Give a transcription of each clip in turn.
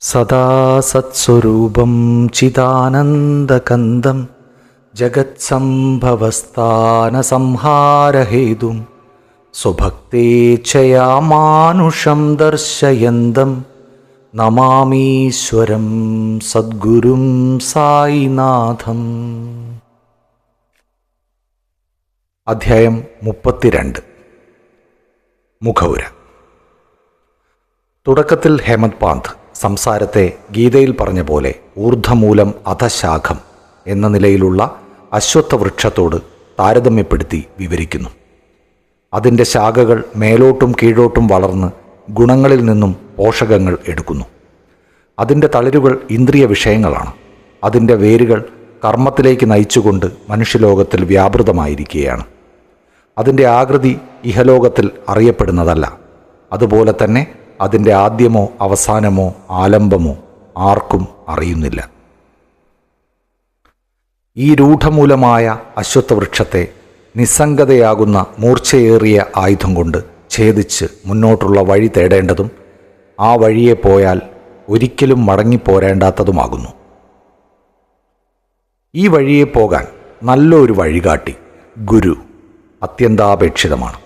സദാ സത്സ്വരൂപം ചിദാനന്ദകന്ദം ജഗത്സംഭവസ്ഥാനസംഹാരഹേതും സ്വഭക്തേച്ഛയാമാനുഷം ദർശയന്തം നമാമീശ്വരം സദ്ഗുരും സായിനാഥം. അധ്യായം 32. മുഖവുര. തുടക്കത്തിൽ ഹേമന്ത് പാന്ത് സംസാരത്തെ ഗീതയിൽ പറഞ്ഞ പോലെ ഊർധ്വമൂലം അധശാഖം എന്ന നിലയിലുള്ള അശ്വത്ഥവൃക്ഷത്തോട് താരതമ്യപ്പെടുത്തി വിവരിക്കുന്നു. അതിൻ്റെ ശാഖകൾ മേലോട്ടും കീഴോട്ടും വളർന്ന് ഗുണങ്ങളിൽ നിന്നും പോഷകങ്ങൾ എടുക്കുന്നു. അതിൻ്റെ തളിരുകൾ ഇന്ദ്രിയ വിഷയങ്ങളാണ്. അതിൻ്റെ വേരുകൾ കർമ്മത്തിലേക്ക് നയിച്ചുകൊണ്ട് മനുഷ്യലോകത്തിൽ വ്യാപൃതമായിരിക്കുകയാണ്. അതിൻ്റെ ആകൃതി ഇഹലോകത്തിൽ അറിയപ്പെടുന്നതല്ല. അതുപോലെ തന്നെ അതിൻ്റെ ആദ്യമോ അവസാനമോ ആലംബമോ ആർക്കും അറിയുന്നില്ല. ഈ രൂഢമൂലമായ അശ്വത്ഥവൃക്ഷത്തെ നിസ്സംഗതയാകുന്ന മൂർച്ചയേറിയ ആയുധം കൊണ്ട് ഛേദിച്ച് മുന്നോട്ടുള്ള വഴി തേടേണ്ടതും ആ വഴിയെ പോയാൽ ഒരിക്കലും മടങ്ങിപ്പോരേണ്ടാത്തതുമാകുന്നു. ഈ വഴിയെ പോകാൻ നല്ലൊരു വഴികാട്ടി, ഗുരു, അത്യന്താപേക്ഷിതമാണ്.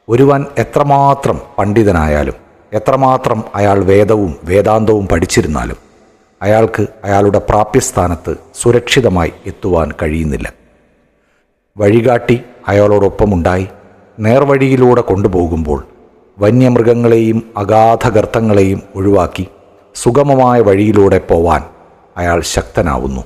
ഒരുവൻ എത്രമാത്രം പണ്ഡിതനായാലും എത്രമാത്രം അയാൾ വേദവും വേദാന്തവും പഠിച്ചിരുന്നാലും അയാൾക്ക് അയാളുടെ പ്രാപ്യസ്ഥാനത്ത് സുരക്ഷിതമായി എത്തുവാൻ കഴിയുന്നില്ല. വഴികാട്ടി അയാളോടൊപ്പമുണ്ടായി നേർവഴിയിലൂടെ കൊണ്ടുപോകുമ്പോൾ വന്യമൃഗങ്ങളെയും അഗാധഗർത്തങ്ങളെയും ഒഴിവാക്കി സുഗമമായ വഴിയിലൂടെ പോവാൻ അയാൾ ശക്തനാവുന്നു.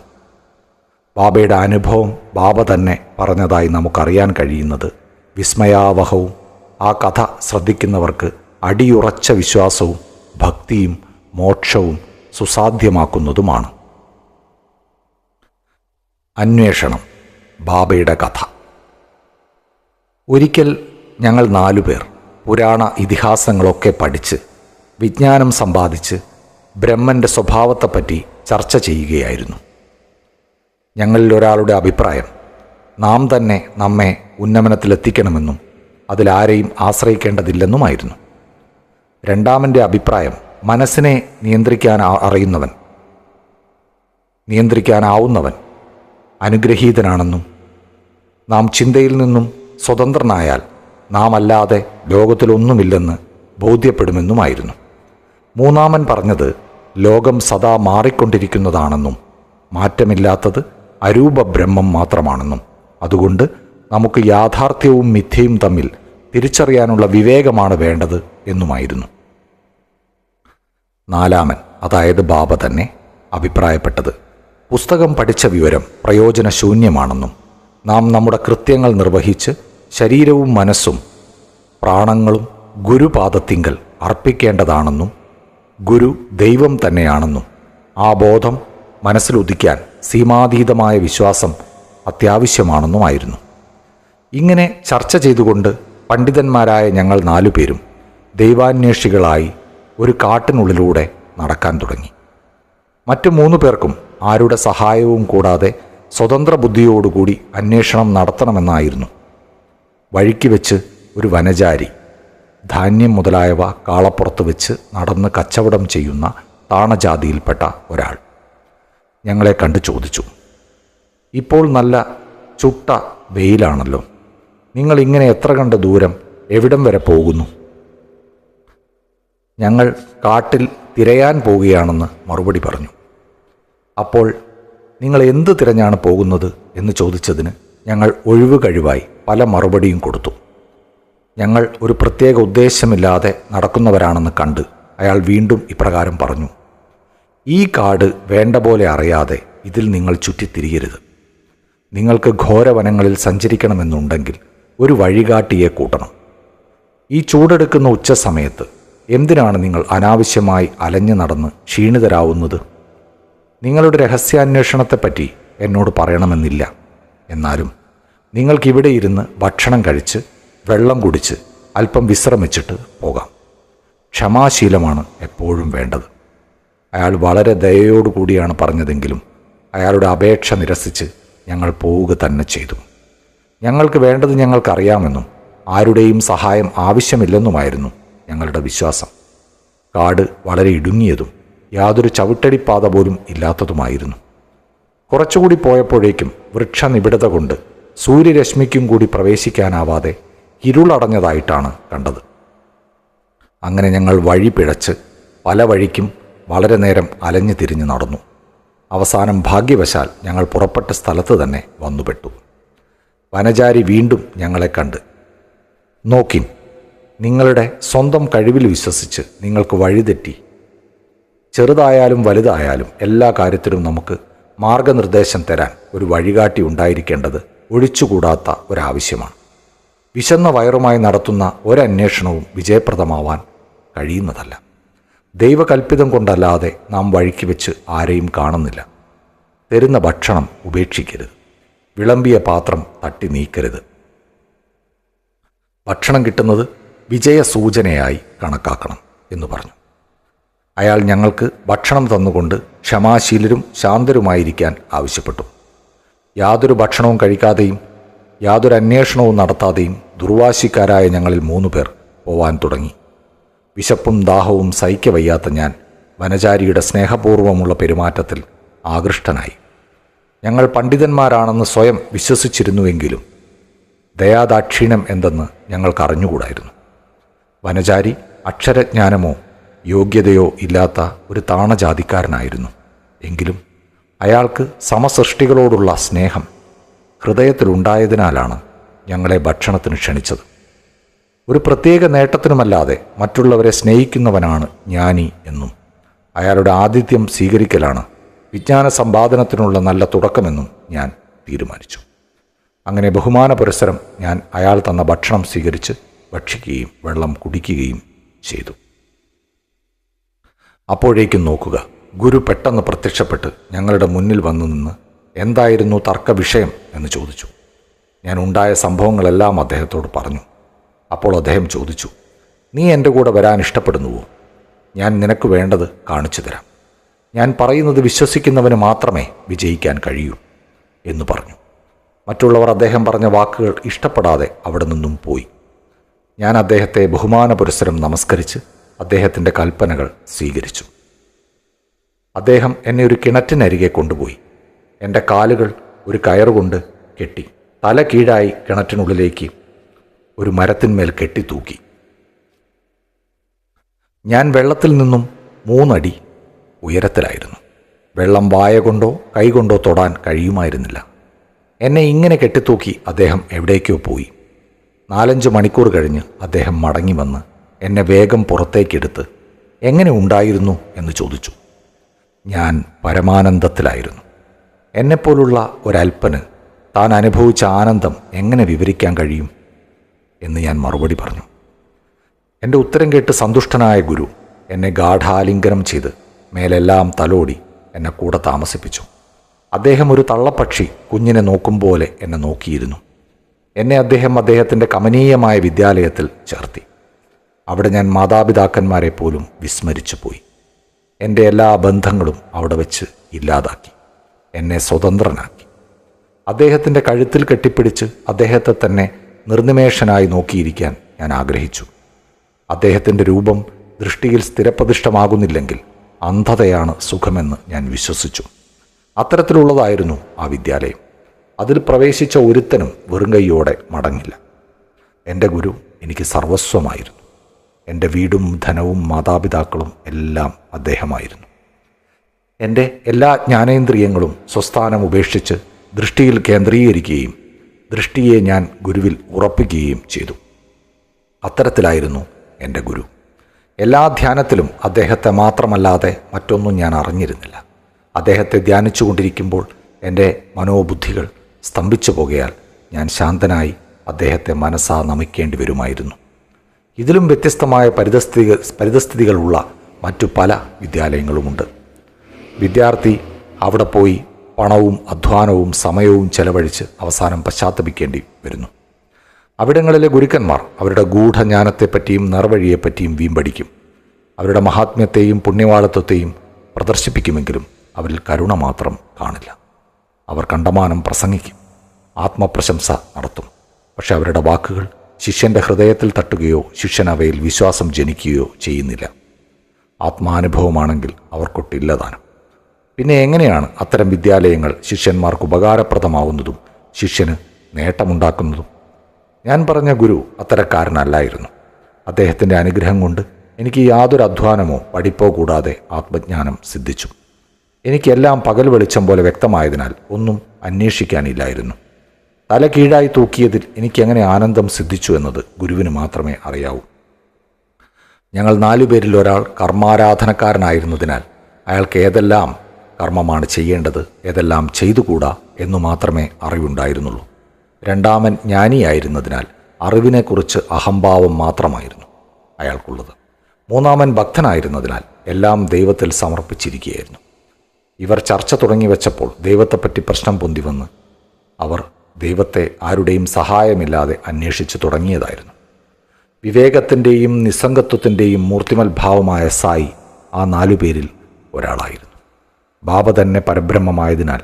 ബാബയുടെ അനുഭവം ബാബ തന്നെ പറഞ്ഞതായി നമുക്കറിയാൻ കഴിയുന്നത് വിസ്മയാവഹവും ആ കഥ ശ്രദ്ധിക്കുന്നവർക്ക് അടിയുറച്ച വിശ്വാസവും ഭക്തിയും മോക്ഷവും സുസാധ്യമാക്കുന്നതുമാണ്. അന്വേഷണം. ബാബയുടെ കഥ. ഒരിക്കൽ ഞങ്ങൾ 4 പേർ പുരാണ ഇതിഹാസങ്ങളൊക്കെ പഠിച്ച് വിജ്ഞാനം സമ്പാദിച്ച് ബ്രഹ്മൻ്റെ സ്വഭാവത്തെപ്പറ്റി ചർച്ച ചെയ്യുകയായിരുന്നു. ഞങ്ങളിൽ ഒരാളുടെ അഭിപ്രായം നാം തന്നെ നമ്മെ ഉന്നമനത്തിലെത്തിക്കണമെന്നും അതിലാരെയും ആശ്രയിക്കേണ്ടതില്ലെന്നുമായിരുന്നു. രണ്ടാമൻ്റെ അഭിപ്രായം മനസ്സിനെ നിയന്ത്രിക്കാനാവുന്നവൻ അനുഗ്രഹീതനാണെന്നും നാം ചിന്തയിൽ നിന്നും സ്വതന്ത്രനായാൽ നാം അല്ലാതെ ലോകത്തിലൊന്നുമില്ലെന്ന് ബോധ്യപ്പെടുമെന്നുമായിരുന്നു. മൂന്നാമൻ പറഞ്ഞത് ലോകം സദാ മാറിക്കൊണ്ടിരിക്കുന്നതാണെന്നും മാറ്റമില്ലാത്തത് അരൂപ ബ്രഹ്മം മാത്രമാണെന്നും അതുകൊണ്ട് നമുക്ക് യാഥാർത്ഥ്യവും മിഥ്യയും തമ്മിൽ തിരിച്ചറിയാനുള്ള വിവേകമാണ് വേണ്ടത് എന്നുമായിരുന്നു. നാലാമൻ, അതായത് ബാബ തന്നെ, അഭിപ്രായപ്പെട്ടത് പുസ്തകം പഠിച്ച വിവരം പ്രയോജനശൂന്യമാണെന്നും നാം നമ്മുടെ കൃത്യങ്ങൾ നിർവഹിച്ച് ശരീരവും മനസ്സും പ്രാണങ്ങളും ഗുരുപാദത്തിങ്കൽ അർപ്പിക്കേണ്ടതാണെന്നും ഗുരു ദൈവം തന്നെയാണെന്നും ആ ബോധം മനസ്സിലുദിക്കാൻ സീമാതീതമായ വിശ്വാസം അത്യാവശ്യമാണെന്നുമായിരുന്നു. ഇങ്ങനെ ചർച്ച ചെയ്തുകൊണ്ട് പണ്ഡിതന്മാരായ ഞങ്ങൾ 4 പേരും ദൈവാന്വേഷികളായി ഒരു കാട്ടിനുള്ളിലൂടെ നടക്കാൻ തുടങ്ങി. മറ്റു 3 പേർക്കും ആരുടെ സഹായവും കൂടാതെ സ്വതന്ത്ര ബുദ്ധിയോടുകൂടി അന്വേഷണം നടത്തണമെന്നായിരുന്നു. വഴിക്ക് വെച്ച് ഒരു വനചാരി ധാന്യം മുതലായവ കാളപ്പുറത്ത് വെച്ച് നടന്ന് കച്ചവടം ചെയ്യുന്ന താണജാതിയിൽപ്പെട്ട ഒരാൾ ഞങ്ങളെ കണ്ടു ചോദിച്ചു, ഇപ്പോൾ നല്ല ചുട്ട വെയിലാണല്ലോ, നിങ്ങൾ ഇങ്ങനെ എത്ര കണ്ട് ദൂരം എവിടം വരെ പോകുന്നു? ഞങ്ങൾ കാട്ടിൽ തിരയാൻ പോവുകയാണെന്ന് മറുപടി പറഞ്ഞു. അപ്പോൾ നിങ്ങൾ എന്ത് തിരഞ്ഞാണ് പോകുന്നത് എന്ന് ചോദിച്ചതിന് ഞങ്ങൾ ഒഴിവ് കഴിവായി പല മറുപടിയും കൊടുത്തു. ഞങ്ങൾ ഒരു പ്രത്യേക ഉദ്ദേശമില്ലാതെ നടക്കുന്നവരാണെന്ന് കണ്ട് അയാൾ വീണ്ടും ഇപ്രകാരം പറഞ്ഞു, ഈ കാട് വേണ്ട പോലെ അറിയാതെ ഇതിൽ നിങ്ങൾ ചുറ്റിത്തിരിയരുത്. നിങ്ങൾക്ക് ഘോരവനങ്ങളിൽ സഞ്ചരിക്കണമെന്നുണ്ടെങ്കിൽ ഒരു വഴികാട്ടിയെ കൂട്ടണം. ഈ ചൂടെടുക്കുന്ന ഉച്ച സമയത്ത് എന്തിനാണ് നിങ്ങൾ അനാവശ്യമായി അലഞ്ഞു നടന്ന് ക്ഷീണിതരാവുന്നത്? നിങ്ങളുടെ രഹസ്യാന്വേഷണത്തെപ്പറ്റി എന്നോട് പറയണമെന്നില്ല. എന്നാലും നിങ്ങൾക്കിവിടെ ഇരുന്ന് ഭക്ഷണം കഴിച്ച് വെള്ളം കുടിച്ച് അല്പം വിശ്രമിച്ചിട്ട് പോകാം. ക്ഷമാശീലമാണ് എപ്പോഴും വേണ്ടത്. അയാൾ വളരെ ദയയോടുകൂടിയാണ് പറഞ്ഞതെങ്കിലും അയാളുടെ അപേക്ഷ നിരസിച്ച് ഞങ്ങൾ പോവുക തന്നെ ചെയ്തു. ഞങ്ങൾക്ക് വേണ്ടത് ഞങ്ങൾക്കറിയാമെന്നും ആരുടെയും സഹായം ആവശ്യമില്ലെന്നുമായിരുന്നു ഞങ്ങളുടെ വിശ്വാസം. കാട് വളരെ ഇടുങ്ങിയതും യാതൊരു ചവിട്ടടിപ്പാത പോലും ഇല്ലാത്തതുമായിരുന്നു. കുറച്ചുകൂടി പോയപ്പോഴേക്കും വൃക്ഷനിബിഡത കൊണ്ട് സൂര്യരശ്മിക്കും കൂടി പ്രവേശിക്കാനാവാതെ ഇരുളടഞ്ഞതായിട്ടാണ് കണ്ടത്. അങ്ങനെ ഞങ്ങൾ വഴി പിഴച്ച് പല വഴിക്കും വളരെ നേരം അലഞ്ഞു തിരിഞ്ഞ് നടന്നു. അവസാനം ഭാഗ്യവശാൽ ഞങ്ങൾ പുറപ്പെട്ട സ്ഥലത്ത് തന്നെ വന്നുപെട്ടു. വനചാരി വീണ്ടും ഞങ്ങളെ കണ്ട്, നോക്കിൻ, നിങ്ങളുടെ സ്വന്തം കഴിവിൽ വിശ്വസിച്ച് നിങ്ങൾക്ക് വഴിതെറ്റി. ചെറുതായാലും വലുതായാലും എല്ലാ കാര്യത്തിലും നമുക്ക് മാർഗനിർദ്ദേശം തരാൻ ഒരു വഴികാട്ടി ഉണ്ടായിരിക്കേണ്ടത് ഒഴിച്ചുകൂടാത്ത ഒരാവശ്യമാണ്. വിശന്ന വയറുമായി നടത്തുന്ന ഒരന്വേഷണവും വിജയപ്രദമാവാൻ കഴിയുന്നതല്ല. ദൈവകൽപ്പിതം കൊണ്ടല്ലാതെ നാം വഴിക്ക് വെച്ച് ആരെയും കാണുന്നില്ല. തരുന്ന ഭക്ഷണം ഉപേക്ഷിക്കരുത്. വിളമ്പിയ പാത്രം തട്ടി നീക്കരുത്. ഭക്ഷണം കിട്ടുന്നത് വിജയസൂചനയായി കണക്കാക്കണം എന്ന് പറഞ്ഞു. അയാൾ ഞങ്ങൾക്ക് ഭക്ഷണം തന്നുകൊണ്ട് ക്ഷമാശീലരും ശാന്തരുമായിരിക്കാൻ ആവശ്യപ്പെട്ടു. യാതൊരു ഭക്ഷണവും കഴിക്കാതെയും യാതൊരു അന്വേഷണവും നടത്താതെയും ദുർവാശിക്കാരായ ഞങ്ങളിൽ 3 പേർ പോവാൻ തുടങ്ങി. വിശപ്പും ദാഹവും സഹിക്കവയ്യാത്ത ഞാൻ വനചാരിയുടെ സ്നേഹപൂർവ്വമുള്ള പെരുമാറ്റത്തിൽ ആകൃഷ്ടനായി. ഞങ്ങൾ പണ്ഡിതന്മാരാണെന്ന് സ്വയം വിശ്വസിച്ചിരുന്നുവെങ്കിലും ദയാദാക്ഷിണ്യം എന്തെന്ന് ഞങ്ങൾക്കറിഞ്ഞുകൂടായിരുന്നു. വനചാരി അക്ഷരജ്ഞാനമോ യോഗ്യതയോ ഇല്ലാത്ത ഒരു താണജാതിക്കാരനായിരുന്നു. എങ്കിലും അയാൾക്ക് സമസൃഷ്ടികളോടുള്ള സ്നേഹം ഹൃദയത്തിലുണ്ടായതിനാലാണ് ഞങ്ങളെ ഭക്ഷണത്തിന് ക്ഷണിച്ചത്. ഒരു പ്രത്യേക നേട്ടത്തിനുമല്ലാതെ മറ്റുള്ളവരെ സ്നേഹിക്കുന്നവനാണ് ജ്ഞാനി എന്നും അയാളുടെ ആതിഥ്യം സ്വീകരിക്കലാണ് വിജ്ഞാന സമ്പാദനത്തിനുള്ള നല്ല തുടക്കമെന്നും ഞാൻ തീരുമാനിച്ചു. അങ്ങനെ ബഹുമാന പുരസ്സരം ഞാൻ അയാൾ തന്ന ഭക്ഷണം സ്വീകരിച്ച് ഭക്ഷിക്കുകയും വെള്ളം കുടിക്കുകയും ചെയ്തു. അപ്പോഴേക്കും നോക്കുക, ഗുരു പെട്ടെന്ന് പ്രത്യക്ഷപ്പെട്ട് ഞങ്ങളുടെ മുന്നിൽ വന്നു നിന്ന് എന്തായിരുന്നു തർക്ക വിഷയം എന്ന് ചോദിച്ചു. ഞാൻ ഉണ്ടായ സംഭവങ്ങളെല്ലാം അദ്ദേഹത്തോട് പറഞ്ഞു. അപ്പോൾ അദ്ദേഹം ചോദിച്ചു, നീ എൻ്റെ കൂടെ വരാൻ ഇഷ്ടപ്പെടുന്നുവോ? ഞാൻ നിനക്ക് വേണ്ടത് കാണിച്ചു തരാം. ഞാൻ പറയുന്നത് വിശ്വസിക്കുന്നവന് മാത്രമേ വിജയിക്കാൻ കഴിയൂ എന്ന് പറഞ്ഞു. മറ്റുള്ളവർ അദ്ദേഹം പറഞ്ഞ വാക്കുകൾ ഇഷ്ടപ്പെടാതെ അവിടെ നിന്നും പോയി. ഞാൻ അദ്ദേഹത്തെ ബഹുമാന പുരസ്സരം നമസ്കരിച്ച് അദ്ദേഹത്തിൻ്റെ കൽപ്പനകൾ സ്വീകരിച്ചു. അദ്ദേഹം എന്നെ ഒരു കിണറ്റിനരികെ കൊണ്ടുപോയി. എൻ്റെ കാലുകൾ ഒരു കയറുകൊണ്ട് കെട്ടി തല കീഴായി കിണറ്റിനുള്ളിലേക്ക് ഒരു മരത്തിന്മേൽ കെട്ടിത്തൂക്കി. ഞാൻ വെള്ളത്തിൽ നിന്നും 3 അടി ഉയരത്തിലായിരുന്നു. വെള്ളം വായ കൊണ്ടോ കൈകൊണ്ടോ തൊടാൻ കഴിയുമായിരുന്നില്ല. എന്നെ ഇങ്ങനെ കെട്ടിത്തൂക്കി അദ്ദേഹം എവിടേക്കോ പോയി. 4-5 മണിക്കൂർ കഴിഞ്ഞ് അദ്ദേഹം മടങ്ങി വന്ന് എന്നെ വേഗം പുറത്തേക്കെടുത്ത് എങ്ങനെ ഉണ്ടായിരുന്നു എന്ന് ചോദിച്ചു. ഞാൻ പരമാനന്ദത്തിലായിരുന്നു. എന്നെപ്പോലുള്ള ഒരൽപ്പന് താൻ അനുഭവിച്ച ആനന്ദം എങ്ങനെ വിവരിക്കാൻ കഴിയും എന്ന് ഞാൻ മറുപടി പറഞ്ഞു. എൻ്റെ ഉത്തരം കേട്ട് സന്തുഷ്ടനായ ഗുരു എന്നെ ഗാഠാലിംഗനം ചെയ്ത് മേലെല്ലാം തലോടി എന്നെ കൂടെ താമസിപ്പിച്ചു. അദ്ദേഹം ഒരു തള്ളപ്പക്ഷി കുഞ്ഞിനെ നോക്കും പോലെ എന്നെ നോക്കിയിരുന്നു. എന്നെ അദ്ദേഹം അദ്ദേഹത്തിൻ്റെ കമനീയമായ വിദ്യാലയത്തിൽ ചേർത്തി. അവിടെ ഞാൻ മാതാപിതാക്കന്മാരെ പോലും വിസ്മരിച്ചു പോയി. എൻ്റെ എല്ലാ ബന്ധങ്ങളും അവിടെ വെച്ച് ഇല്ലാതാക്കി. എന്നെ സ്വതന്ത്രനാക്കി. അദ്ദേഹത്തിൻ്റെ കഴുത്തിൽ കെട്ടിപ്പിടിച്ച് അദ്ദേഹത്തെ തന്നെ നിർനിമേഷനായി നോക്കിയിരിക്കാൻ ഞാൻ ആഗ്രഹിച്ചു. അദ്ദേഹത്തിൻ്റെ രൂപം ദൃഷ്ടിയിൽ സ്ഥിരപ്രതിഷ്ഠമാകുന്നില്ലെങ്കിൽ അന്ധതയാണ് സുഖമെന്ന് ഞാൻ വിശ്വസിച്ചു. അത്തരത്തിലുള്ളതായിരുന്നു ആ വിദ്യാലയം. അതിൽ പ്രവേശിച്ച ഒരുത്തനും വെറും കൈയോടെ മടങ്ങില്ല. എൻ്റെ ഗുരു എനിക്ക് സർവസ്വമായിരുന്നു. എൻ്റെ വീടും ധനവും മാതാപിതാക്കളും എല്ലാം അദ്ദേഹമായിരുന്നു. എൻ്റെ എല്ലാ ജ്ഞാനേന്ദ്രിയങ്ങളും സ്വസ്ഥാനം ഉപേക്ഷിച്ച് ദൃഷ്ടിയിൽ കേന്ദ്രീകരിക്കുകയും ദൃഷ്ടിയെ ഞാൻ ഗുരുവിൽ ഉറപ്പിക്കുകയും ചെയ്തു. അത്തരത്തിലായിരുന്നു എൻ്റെ ഗുരു. എല്ലാ ധ്യാനത്തിലും അദ്ദേഹത്തെ മാത്രമല്ലാതെ മറ്റൊന്നും ഞാൻ അറിഞ്ഞിരുന്നില്ല. അദ്ദേഹത്തെ ധ്യാനിച്ചു കൊണ്ടിരിക്കുമ്പോൾ എൻ്റെ മനോബുദ്ധികൾ സ്തംഭിച്ചു പോകയാൽ ഞാൻ ശാന്തനായി അദ്ദേഹത്തെ മനസ്സാ നമിക്കേണ്ടി വരുമായിരുന്നു. ഇതിലും വ്യത്യസ്തമായ പരിതസ്ഥിതികളുള്ള മറ്റു പല വിദ്യാലയങ്ങളുമുണ്ട്. വിദ്യാർത്ഥി അവിടെ പോയി പണവും അധ്വാനവും സമയവും ചെലവഴിച്ച് അവസാനം പശ്ചാത്തപിക്കേണ്ടി വരുന്നു. അവിടങ്ങളിലെ ഗുരുക്കന്മാർ അവരുടെ ഗൂഢജ്ഞാനത്തെപ്പറ്റിയും നേർവഴിയെപ്പറ്റിയും വീമ്പടിക്കും. അവരുടെ മഹാത്മ്യത്തെയും പുണ്യവാളത്വത്തെയും പ്രദർശിപ്പിക്കുമെങ്കിലും അവരിൽ കരുണ മാത്രം കാണില്ല. അവർ കണ്ടമാനം പ്രസംഗിക്കും, ആത്മപ്രശംസ നടത്തും. പക്ഷെ അവരുടെ വാക്കുകൾ ശിഷ്യൻ്റെ ഹൃദയത്തിൽ തട്ടുകയോ ശിഷ്യൻ അവയിൽ വിശ്വാസം ജനിക്കുകയോ ചെയ്യുന്നില്ല. ആത്മാനുഭവമാണെങ്കിൽ അവർക്കൊട്ടില്ലതാനും. പിന്നെ എങ്ങനെയാണ് അത്തരം വിദ്യാലയങ്ങൾ ശിഷ്യന്മാർക്ക് ഉപകാരപ്രദമാവുന്നതും ശിഷ്യന് നേട്ടമുണ്ടാക്കുന്നതും? ഞാൻ പറഞ്ഞ ഗുരു അത്തരക്കാരനല്ലായിരുന്നു. അദ്ദേഹത്തിൻ്റെ അനുഗ്രഹം കൊണ്ട് എനിക്ക് യാതൊരു അധ്വാനമോ പഠിപ്പോ കൂടാതെ ആത്മജ്ഞാനം സിദ്ധിച്ചു. എനിക്കെല്ലാം പകൽ വെളിച്ചം പോലെ വ്യക്തമായതിനാൽ ഒന്നും അന്വേഷിക്കാനില്ലായിരുന്നു. തല കീഴായി തൂക്കിയതിൽ എനിക്കെങ്ങനെ ആനന്ദം സിദ്ധിച്ചു എന്നത് ഗുരുവിന് മാത്രമേ അറിയാവൂ. ഞങ്ങൾ 4 പേരിൽ ഒരാൾ കർമാരാധനക്കാരനായിരുന്നതിനാൽ അയാൾക്ക് ഏതെല്ലാം കർമ്മമാണ് ചെയ്യേണ്ടത്, ഏതെല്ലാം ചെയ്തുകൂടാ എന്നു മാത്രമേ അറിവുണ്ടായിരുന്നുള്ളൂ. രണ്ടാമൻ ജ്ഞാനിയായിരുന്നതിനാൽ അറിവിനെക്കുറിച്ച് അഹംഭാവം മാത്രമായിരുന്നു അയാൾക്കുള്ളത്. മൂന്നാമൻ ഭക്തനായിരുന്നതിനാൽ എല്ലാം ദൈവത്തിൽ സമർപ്പിച്ചിരിക്കുകയായിരുന്നു. ഇവർ ചർച്ച തുടങ്ങി വെച്ചപ്പോൾ ദൈവത്തെപ്പറ്റി പ്രശ്നം പൊന്തി വന്ന് അവർ ദൈവത്തെ ആരുടെയും സഹായമില്ലാതെ അന്വേഷിച്ചു തുടങ്ങിയതായിരുന്നു. വിവേകത്തിൻ്റെയും നിസ്സംഗത്വത്തിൻ്റെയും മൂർത്തിമത്ഭാവമായ സായി ആ 4 പേരിൽ ഒരാളായിരുന്നു. ബാബ തന്നെ പരബ്രഹ്മമായതിനാൽ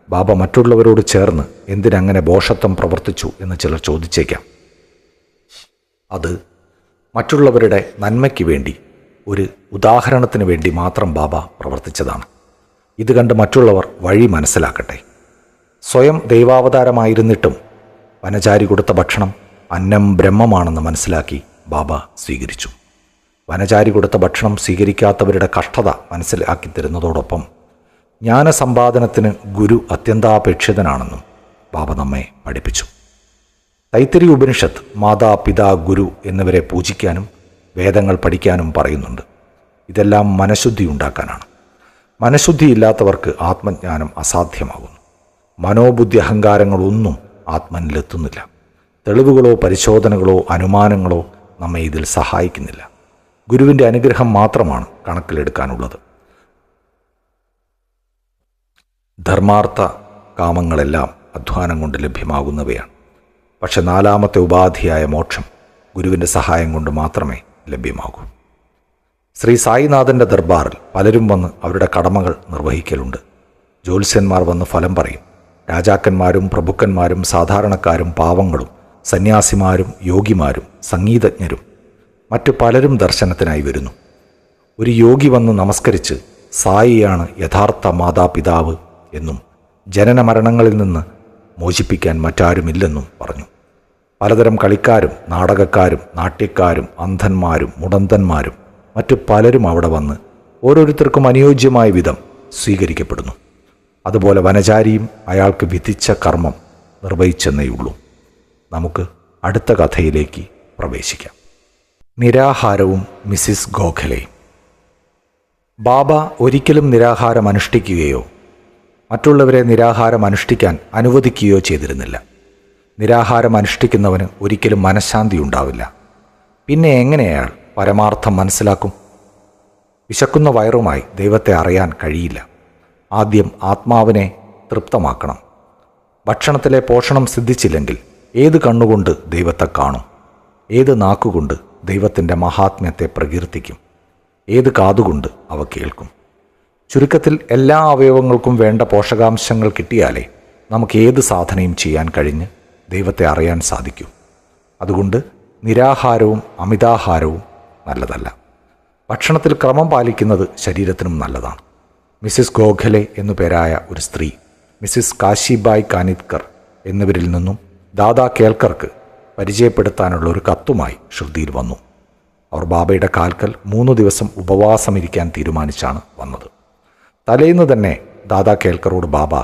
ബാബ മറ്റുള്ളവരോട് ചേർന്ന് എന്തിനങ്ങനെ ഭോഷത്വം പ്രവർത്തിച്ചു എന്ന് ചിലർ ചോദിച്ചേക്കാം. അത് മറ്റുള്ളവരുടെ നന്മയ്ക്ക് വേണ്ടി, ഒരു ഉദാഹരണത്തിന് വേണ്ടി മാത്രം ബാബ പ്രവർത്തിച്ചതാണ്. ഇത് കണ്ട് മറ്റുള്ളവർ വഴി മനസ്സിലാക്കട്ടെ. സ്വയം ദൈവാവതാരമായിരുന്നിട്ടും വനചാരി കൊടുത്ത ഭക്ഷണം അന്നം ബ്രഹ്മമാണെന്ന് മനസ്സിലാക്കി ബാബ സ്വീകരിച്ചു. വനചാരി കൊടുത്ത ഭക്ഷണം സ്വീകരിക്കാത്തവരുടെ കഷ്ടത മനസ്സിലാക്കി തരുന്നതോടൊപ്പം ജ്ഞാനസമ്പാദനത്തിന് ഗുരു അത്യന്താപേക്ഷിതനാണെന്നും ബാബ നമ്മെ പഠിപ്പിച്ചു. തൈത്തിരി ഉപനിഷത്ത് മാതാ പിതാ ഗുരു എന്നിവരെ പൂജിക്കാനും വേദങ്ങൾ പഠിക്കാനും പറയുന്നുണ്ട്. ഇതെല്ലാം മനഃശുദ്ധി ഉണ്ടാക്കാനാണ്. മനഃശുദ്ധിയില്ലാത്തവർക്ക് ആത്മജ്ഞാനം അസാധ്യമാകുന്നു. മനോബുദ്ധി അഹങ്കാരങ്ങളൊന്നും ആത്മനിലെത്തുന്നില്ല. തെളിവുകളോ പരിശോധനകളോ അനുമാനങ്ങളോ നമ്മെ ഇതിൽ സഹായിക്കുന്നില്ല. ഗുരുവിൻ്റെ അനുഗ്രഹം മാത്രമാണ് കണക്കിലെടുക്കാനുള്ളത്. ധർമാർത്ഥ കാമങ്ങളെല്ലാം അധ്വാനം കൊണ്ട് ലഭ്യമാകുന്നവയാണ്. പക്ഷെ 4ാമത്തെ ഉപാധിയായ മോക്ഷം ഗുരുവിൻ്റെ സഹായം കൊണ്ട് മാത്രമേ ലഭ്യമാകൂ. ശ്രീ സായിനാഥൻ്റെ ദർബാറിൽ പലരും വന്ന് അവരുടെ കടമകൾ നിർവഹിക്കലുണ്ട്. ജ്യോത്സ്യന്മാർ വന്ന് ഫലം പറയും. രാജാക്കന്മാരും പ്രഭുക്കന്മാരും സാധാരണക്കാരും പാവങ്ങളും സന്യാസിമാരും യോഗിമാരും സംഗീതജ്ഞരും മറ്റു പലരും ദർശനത്തിനായി വരുന്നു. ഒരു യോഗി വന്ന് നമസ്കരിച്ച് സായിയാണ് യഥാർത്ഥ മാതാപിതാവ് എന്നും ജനന മരണങ്ങളിൽ നിന്ന് മോചിപ്പിക്കാൻ മറ്റാരുമില്ലെന്നും പറഞ്ഞു. പലതരം കളിക്കാരും നാടകക്കാരും നാട്യക്കാരും അന്ധന്മാരും മുടന്തന്മാരും മറ്റു പലരും അവിടെ വന്ന് ഓരോരുത്തർക്കും അനുയോജ്യമായ വിധം സ്വീകരിക്കപ്പെടുന്നു. അതുപോലെ വനചാരിയും അയാൾക്ക് വിധിച്ച കർമ്മം നിർവഹിച്ചെന്നേയുള്ളൂ. നമുക്ക് അടുത്ത കഥയിലേക്ക് പ്രവേശിക്കാം. നിരാഹാരവും മിസ്സിസ് ഗോഖലെയും. ബാബ ഒരിക്കലും നിരാഹാരം അനുഷ്ഠിക്കുകയോ മറ്റുള്ളവരെ നിരാഹാരം അനുഷ്ഠിക്കാൻ അനുവദിക്കുകയോ ചെയ്തിരുന്നില്ല. നിരാഹാരം അനുഷ്ഠിക്കുന്നവന് ഒരിക്കലും മനഃശാന്തി ഉണ്ടാവില്ല. പിന്നെ എങ്ങനെ അയാൾ പരമാർത്ഥം മനസ്സിലാക്കും? വിശക്കുന്ന വയറുമായി ദൈവത്തെ അറിയാൻ കഴിയില്ല. ആദ്യം ആത്മാവിനെ തൃപ്തമാക്കണം. ഭക്ഷണത്തിലെ പോഷണം സിദ്ധിച്ചില്ലെങ്കിൽ ഏത് കണ്ണുകൊണ്ട് ദൈവത്തെ കാണും? ഏത് നാക്കുകൊണ്ട് ദൈവത്തിൻ്റെ മഹാത്മ്യത്തെ പ്രകീർത്തിക്കും? ഏത് കാതുകൊണ്ട് അവ കേൾക്കും? ചുരുക്കത്തിൽ എല്ലാ അവയവങ്ങൾക്കും വേണ്ട പോഷകാംശങ്ങൾ കിട്ടിയാലേ നമുക്ക് ഏത് സാധനയും ചെയ്യാൻ കഴിഞ്ഞ് ദൈവത്തെ അറിയാൻ സാധിക്കൂ. അതുകൊണ്ട് നിരാഹാരവും അമിതാഹാരവും നല്ലതല്ല. ഭക്ഷണത്തിൽ ക്രമം പാലിക്കുന്നത് ശരീരത്തിനും നല്ലതാണ്. മിസ്സിസ് ഗോഖലെ എന്നു പേരായ ഒരു സ്ത്രീ മിസ്സിസ് കാശിബായ് കാനിത്കർ എന്നിവരിൽ നിന്നും ദാദാ കേൽക്കർക്ക് പരിചയപ്പെടുത്താനുള്ള ഒരു കത്തുമായി ശ്രുതിയിൽ വന്നു. അവർ ബാബയുടെ കാൽക്കൽ 3 ദിവസം ഉപവാസമിരിക്കാൻ തീരുമാനിച്ചാണ് വന്നത്. തലേന്ന് തന്നെ ദാദാ കേൽക്കറോട് ബാബ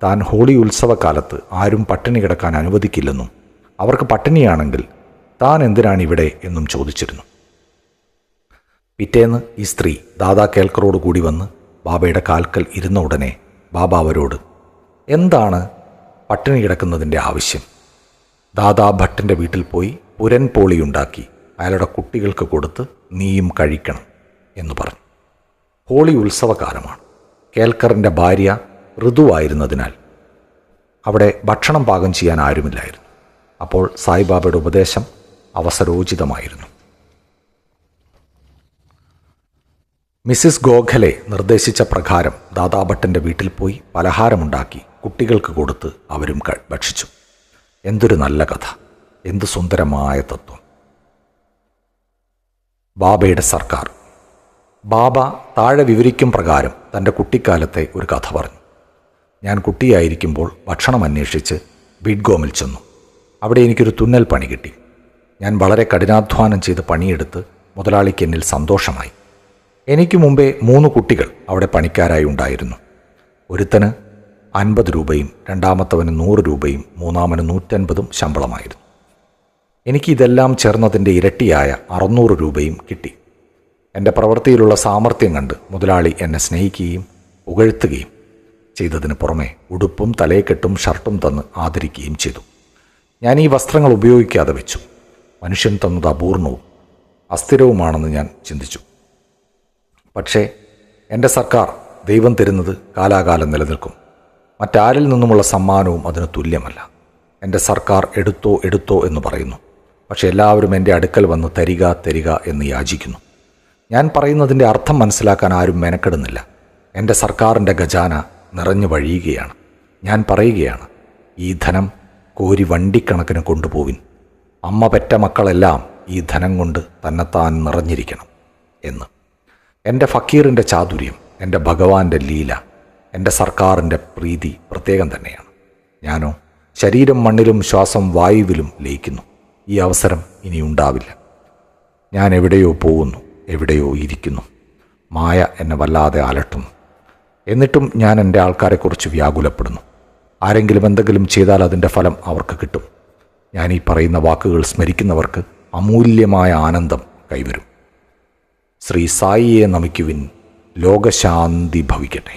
താൻ ഹോളി ഉത്സവകാലത്ത് ആരും പട്ടിണി കിടക്കാൻ അനുവദിക്കില്ലെന്നും അവർക്ക് പട്ടിണിയാണെങ്കിൽ താൻ എന്തിനാണ് ഇവിടെ എന്നും ചോദിച്ചിരുന്നു. പിറ്റേന്ന് ഈ സ്ത്രീ ദാദാ കേൽക്കറോട് കൂടി വന്ന് ബാബയുടെ കാൽക്കൽ ഇരുന്ന ഉടനെ ബാബ അവരോട് എന്താണ് പട്ടിണി കിടക്കുന്നതിൻ്റെ ആവശ്യം? ദാദാ ഭട്ടിൻ്റെ വീട്ടിൽ പോയി പുരൻ പോളിയുണ്ടാക്കി അയാളുടെ കുട്ടികൾക്ക് കൊടുത്ത് നീയും കഴിക്കണം എന്ന് പറഞ്ഞു. ഹോളി ഉത്സവകാലമാണ്. കേൽക്കറിൻ്റെ ഭാര്യ ഋതുവായിരുന്നതിനാൽ അവിടെ ഭക്ഷണം പാകം ചെയ്യാൻ ആരുമില്ലായിരുന്നു. അപ്പോൾ സായിബാബയുടെ ഉപദേശം അവസരോചിതമായിരുന്നു. മിസ്സിസ് ഗോഖലെ നിർദ്ദേശിച്ച പ്രകാരം ദാദാഭട്ടൻ്റെ വീട്ടിൽ പോയി പലഹാരമുണ്ടാക്കി കുട്ടികൾക്ക് കൊടുത്ത് അവരും ഭക്ഷിച്ചു. എന്തൊരു നല്ല കഥ! എന്ത് സുന്ദരമായ തത്വം! ബാബയുടെ സർക്കാർ. ബാബ താഴെ വിവരിക്കും പ്രകാരം തൻ്റെ കുട്ടിക്കാലത്തെ ഒരു കഥ പറഞ്ഞു. ഞാൻ കുട്ടിയായിരിക്കുമ്പോൾ ഭക്ഷണം അന്വേഷിച്ച് ബീഡ്ഗോമിൽ ചെന്നു. അവിടെ എനിക്കൊരു തുന്നൽ പണി കിട്ടി. ഞാൻ വളരെ കഠിനാധ്വാനം ചെയ്ത് പണിയെടുത്ത് മുതലാളിക്ക് എന്നിൽ സന്തോഷമായി. എനിക്ക് മുമ്പേ 3 കുട്ടികൾ അവിടെ പണിക്കാരായി ഉണ്ടായിരുന്നു. ഒരുത്തന് 50 രൂപയും രണ്ടാമത്തവന് 100 രൂപയും മൂന്നാമന് 150 ശമ്പളമായിരുന്നു. എനിക്കിതെല്ലാം ചേർന്നതിൻ്റെ ഇരട്ടിയായ 600 രൂപയും കിട്ടി. എൻ്റെ പ്രവൃത്തിയിലുള്ള സാമർഥ്യം കണ്ട് മുതലാളി എന്നെ സ്നേഹിക്കുകയും പുകഴ്ത്തുകയും ചെയ്തതിന് പുറമെ ഉടുപ്പും തലയെക്കെട്ടും ഷർട്ടും തന്ന് ആദരിക്കുകയും ചെയ്തു. ഞാൻ ഈ വസ്ത്രങ്ങൾ ഉപയോഗിക്കാതെ വെച്ചു. മനുഷ്യൻ തന്നത് അപൂർണവും അസ്ഥിരവുമാണെന്ന് ഞാൻ ചിന്തിച്ചു. പക്ഷേ എൻ്റെ സർക്കാർ ദൈവം തരുന്നത് കാലാകാലം നിലനിൽക്കും. മറ്റാരിൽ നിന്നുമുള്ള സമ്മാനവും അതിന് തുല്യമല്ല. എൻ്റെ സർക്കാർ എടുത്തോ എന്ന് പറയുന്നു. പക്ഷെ എല്ലാവരും എൻ്റെ അടുക്കൽ വന്ന് തരിക എന്ന് യാചിക്കുന്നു. ഞാൻ പറയുന്നതിൻ്റെ അർത്ഥം മനസ്സിലാക്കാൻ ആരും മെനക്കെടുന്നില്ല. എൻ്റെ സർക്കാരിൻ്റെ ഖജാന നിറഞ്ഞു വഴിയുകയാണ്. ഞാൻ പറയുകയാണ്, ഈ ധനം കോരി വണ്ടിക്കണക്കിന് കൊണ്ടുപോവിൻ. അമ്മ പെറ്റ മക്കളെല്ലാം ഈ ധനം കൊണ്ട് തന്നെത്താൻ നിറഞ്ഞിരിക്കണം എന്ന്. എൻ്റെ ഫക്കീറിൻ്റെ ചാതുര്യം, എൻ്റെ ഭഗവാന്റെ ലീല, എൻ്റെ സർക്കാരിൻ്റെ പ്രീതി പ്രത്യേകം തന്നെയാണ്. ഞാനോ ശരീരം മണ്ണിലും ശ്വാസം വായുവിലും ലയിക്കുന്നു. ഈ അവസരം ഇനി ഉണ്ടാവില്ല. ഞാൻ എവിടെയോ പോകുന്നു, എവിടെയോ ഇരിക്കുന്നു. മായ എന്നെ വല്ലാതെ അലട്ടുന്നു. എന്നിട്ടും ഞാൻ എൻ്റെ ആൾക്കാരെക്കുറിച്ച് വ്യാകുലപ്പെടുന്നു. ആരെങ്കിലും എന്തെങ്കിലും ചെയ്താൽ അതിൻ്റെ ഫലം അവർക്ക് കിട്ടും. ഞാൻ ഈ പറയുന്ന വാക്കുകൾ സ്മരിക്കുന്നവർക്ക് അമൂല്യമായ ആനന്ദം കൈവരും. ശ്രീ സായിയെ നമിക്കുവിൻ. ലോകശാന്തി ഭവിക്കട്ടെ.